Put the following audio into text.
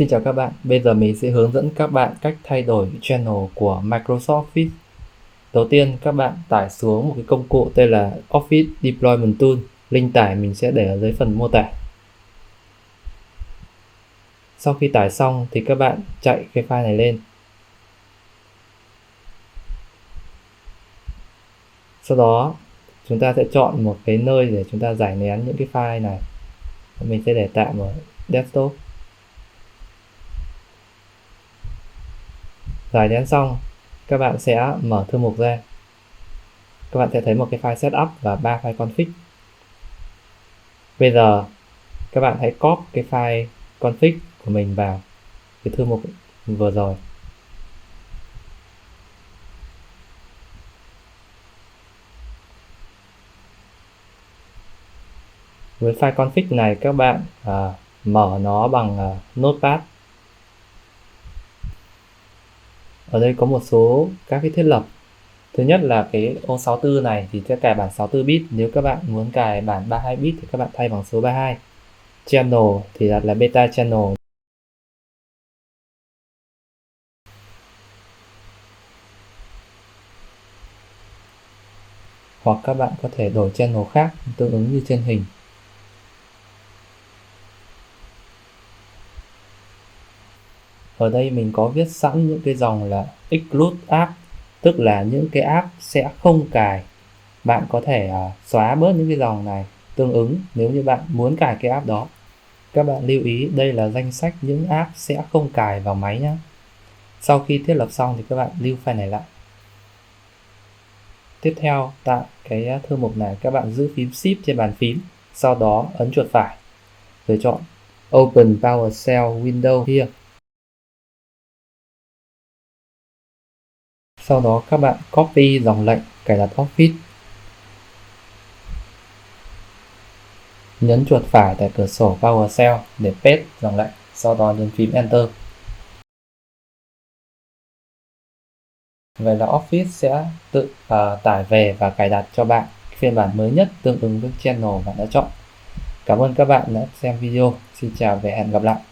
Xin chào các bạn, bây giờ mình sẽ hướng dẫn các bạn cách thay đổi channel của Microsoft Office. Đầu tiên các bạn tải xuống một cái công cụ tên là Office Deployment Tool. Link tải mình sẽ để ở dưới phần mô tả. Sau khi tải xong thì các bạn chạy cái file này lên. Sau đó chúng ta sẽ chọn một cái nơi để chúng ta giải nén những cái file này. Mình sẽ để tạm ở desktop. Giải nén xong, các bạn sẽ mở thư mục ra. Các bạn sẽ thấy một cái file setup và 3 file config. Bây giờ các bạn hãy copy cái file config của mình vào cái thư mục vừa rồi. Với file config này các bạn mở nó bằng Notepad. Ở đây có một số các cái thiết lập. Thứ nhất là cái ô 64 này thì sẽ cài bản 64 bit. Nếu các bạn muốn cài bản 32 bit thì các bạn thay bằng số 32. Channel thì là beta channel. Hoặc các bạn có thể đổi channel khác tương ứng như trên hình. Ở đây mình có viết sẵn những cái dòng là exclude app, tức là những cái app sẽ không cài. Bạn có thể xóa bớt những cái dòng này tương ứng nếu như bạn muốn cài cái app đó. Các bạn lưu ý đây là danh sách những app sẽ không cài vào máy nhé. Sau khi thiết lập xong thì các bạn lưu file này lại. Tiếp theo tại cái thư mục này các bạn giữ phím Shift trên bàn phím, sau đó ấn chuột phải rồi chọn Open PowerShell Window here. Sau đó các bạn copy dòng lệnh cài đặt Office. Nhấn chuột phải tại cửa sổ PowerShell để paste dòng lệnh, sau đó nhấn phím Enter. Vậy là Office sẽ tự tải về và cài đặt cho bạn phiên bản mới nhất tương ứng với channel bạn đã chọn. Cảm ơn các bạn đã xem video. Xin chào và hẹn gặp lại.